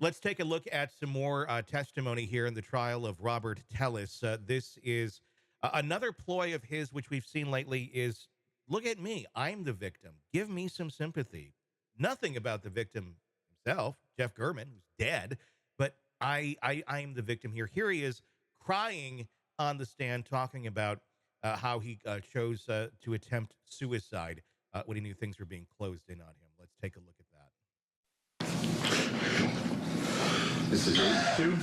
Let's take a look at some more testimony here in the trial of Robert Tellis. This is another ploy of his, which we've seen lately, is look at me. I'm the victim. Give me some sympathy. Nothing about the victim himself, Jeff Gurman, who's dead, but I am the victim here. Here he is crying on the stand, talking about how he chose to attempt suicide when he knew things were being closed in on him. Let's take a look at that. This is two.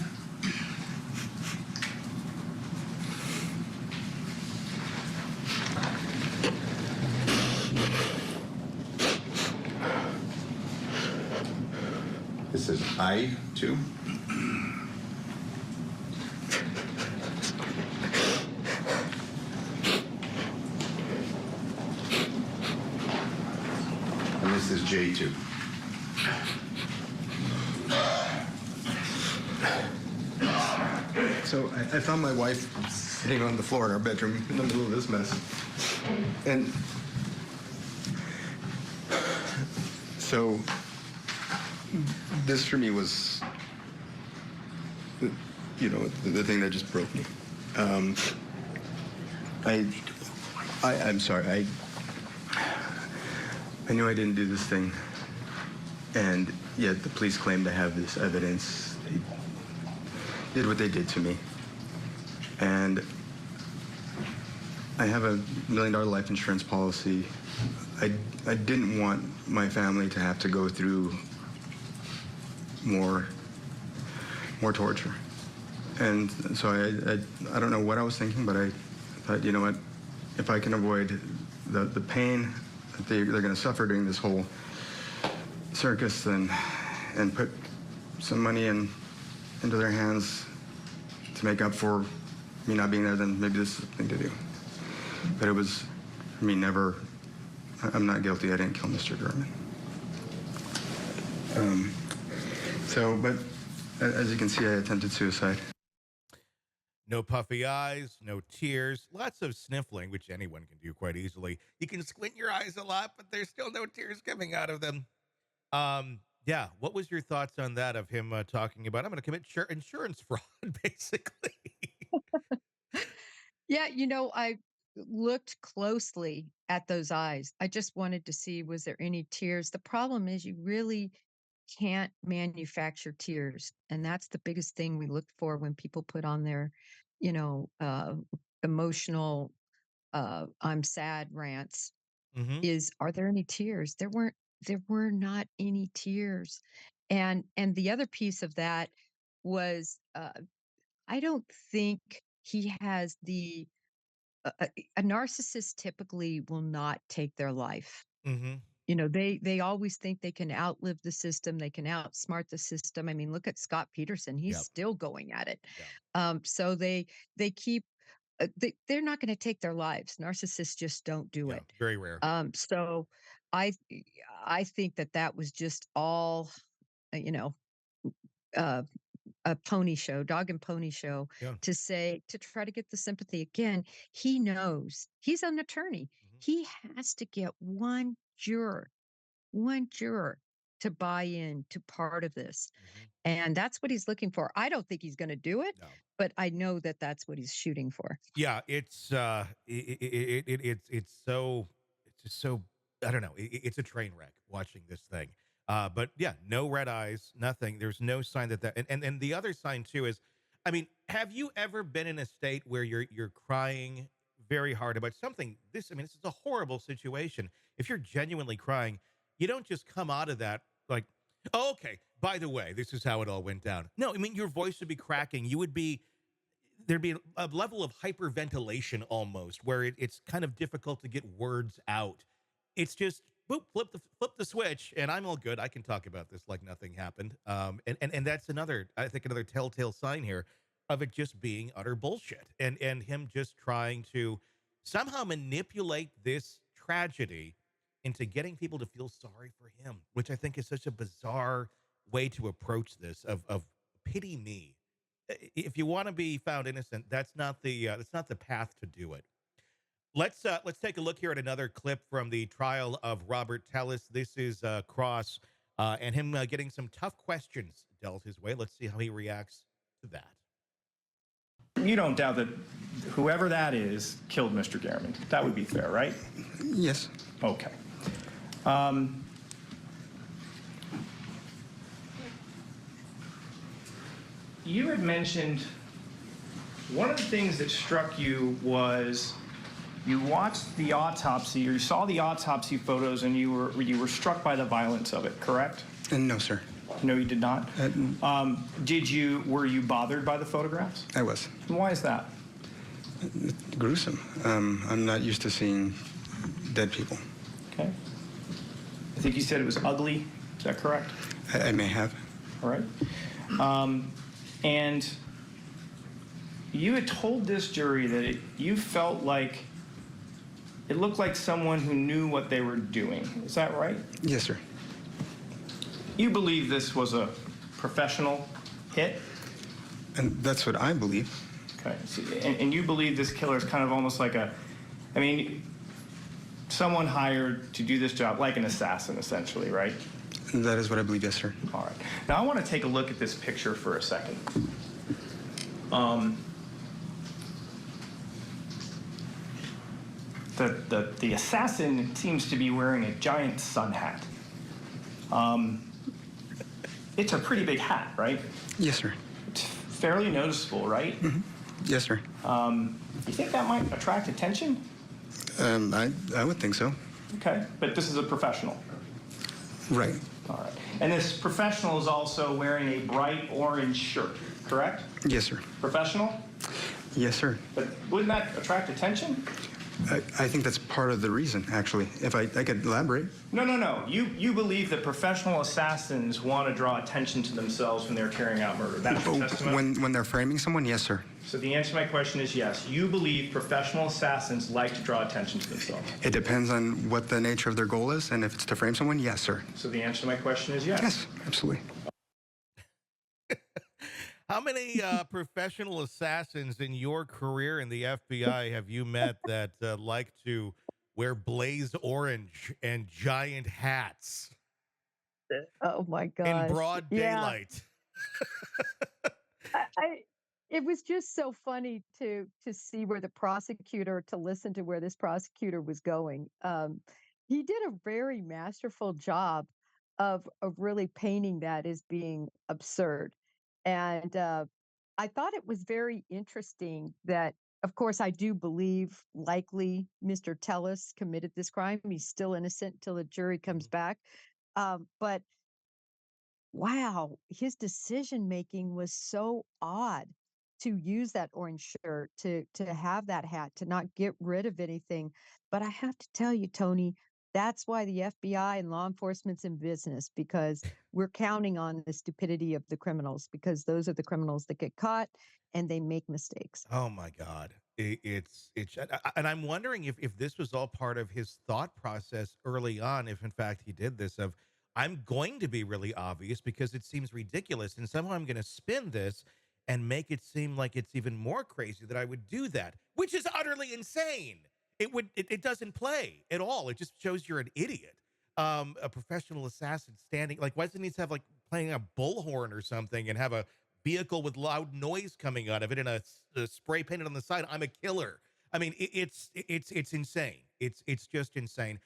This is I2. And this is J2. So I found my wife sitting on the floor in our bedroom in the middle of this mess. And so this for me was, the thing that just broke me. I'm sorry. I knew I didn't do this thing, and yet the police claim to have this evidence. They did what they did to me. And I have a $1 million life insurance policy. I didn't want my family to have to go through more torture. And so I don't know what I was thinking, but I thought, you know what, if I can avoid the pain that they're going to suffer during this whole circus, then and put some money into their hands to make up for me not being there, then maybe this is the thing to do. But it was, for me, never, I'm not guilty. I didn't kill Mr. Gurman. But as you can see, I attempted suicide. No puffy eyes, no tears, lots of sniffling, which anyone can do quite easily. You can squint your eyes a lot, but there's still no tears coming out of them. Yeah, what was your thoughts on that, of him talking about, I'm going to commit insurance fraud, basically? Yeah, I looked closely at those eyes. I just wanted to see, was there any tears? The problem is you really can't manufacture tears. And that's the biggest thing we look for when people put on their, emotional, I'm sad rants, Mm-hmm. is, are there any tears? There were not any tears. And the other piece of that was, I don't think he has a narcissist typically will not take their life. Mm-hmm. They always think they can outlive the system, they can outsmart the system. I mean, look at Scott Peterson, he's Yep. still going at it. Yeah. So they keep they're not going to take their lives. Narcissists just don't do Yeah. it. Very rare. So I I think that was just all, you know, uh, a pony show, dog and pony show, Yeah. to try to get the sympathy. Again, he knows, he's an attorney. Mm-hmm. He has to get one juror to buy in to part of this. Mm-hmm. And that's what he's looking for. I don't think he's going to do it, No. but I know that that's what he's shooting for. Yeah, it's it's just so, I don't know. It's a train wreck watching this thing. But yeah, no red eyes, nothing. There's no sign and the other sign too is, I mean, have you ever been in a state where you're crying very hard about something? This is a horrible situation. If you're genuinely crying, you don't just come out of that like, oh, okay, by the way, this is how it all went down. No, I mean, your voice would be cracking. There'd be a level of hyperventilation almost, where it's kind of difficult to get words out. It's just boop, flip the switch, and I'm all good. I can talk about this like nothing happened. And that's I think another telltale sign here of it just being utter bullshit, and him just trying to somehow manipulate this tragedy into getting people to feel sorry for him, which I think is such a bizarre way to approach this. Of pity me. If you want to be found innocent, that's not the path to do it. Let's take a look here at another clip from the trial of Robert Tellis. This is Cross and him getting some tough questions dealt his way. Let's see how he reacts to that. You don't doubt that whoever that is killed Mr. Gehrman. That would be fair, right? Yes. Okay. You had mentioned one of the things that struck you was you watched the autopsy, or you saw the autopsy photos, and you were struck by the violence of it, correct? No, sir. No, you did not. Were you bothered by the photographs? I was. And why is that? Gruesome. I'm not used to seeing dead people. Okay. I think you said it was ugly. Is that correct? I may have. All right. And you had told this jury that you felt like it looked like someone who knew what they were doing. Is that right? Yes, sir. You believe this was a professional hit? And that's what I believe. Okay. So, and you believe this killer is kind of almost like someone hired to do this job, like an assassin, essentially, right? That is what I believe, yes, sir. All right. Now, I want to take a look at this picture for a second. The assassin seems to be wearing a giant sun hat. It's a pretty big hat, right? Yes, sir. It's fairly noticeable, right? Mm-hmm. Yes, sir. You think that might attract attention? I would think so. Okay, but this is a professional. Right. All right. And this professional is also wearing a bright orange shirt, correct? Yes, sir. Professional? Yes, sir. But wouldn't that attract attention? I think that's part of the reason, actually. If I could elaborate. No. You believe that professional assassins want to draw attention to themselves when they're carrying out murder. That's your testimony? When they're framing someone, yes, sir. So the answer to my question is yes. You believe professional assassins like to draw attention to themselves. It depends on what the nature of their goal is, and if it's to frame someone, yes, sir. So the answer to my question is yes. Yes, absolutely. How many professional assassins in your career in the FBI have you met that like to wear blaze orange and giant hats Oh my gosh. in broad Yeah. daylight? It was just so funny to see where the prosecutor, to listen to where this prosecutor was going. He did a very masterful job of really painting that as being absurd. And I thought it was very interesting that, of course, I do believe likely Mr. Tellis committed this crime. He's still innocent until the jury comes back. But wow, his decision making was so odd to use that orange shirt, to have that hat, to not get rid of anything. But I have to tell you, Tony, that's why the FBI and law enforcement's in business, because we're counting on the stupidity of the criminals, because those are the criminals that get caught and they make mistakes. Oh my God. And I'm wondering if this was all part of his thought process early on, if in fact he did this of, I'm going to be really obvious because it seems ridiculous, and somehow I'm going to spin this and make it seem like it's even more crazy that I would do that, which is utterly insane. It doesn't play at all. It just shows you're an idiot. A professional assassin standing, like, why doesn't he have like playing a bullhorn or something and have a vehicle with loud noise coming out of it and a spray painted on the side? I'm a killer. I mean, it's insane. It's just insane.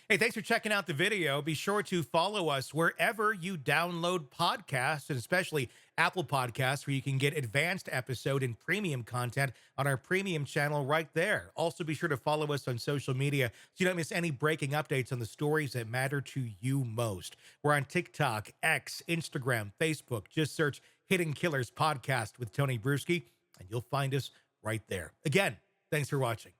Hey, thanks for checking out the video. Be sure to follow us wherever you download podcasts, and especially Apple Podcasts, where you can get advanced episode and premium content on our premium channel right there. Also, be sure to follow us on social media so you don't miss any breaking updates on the stories that matter to you most. We're on TikTok, X, Instagram, Facebook. Just search Hidden Killers Podcast with Tony Brueski, and you'll find us right there. Again, thanks for watching.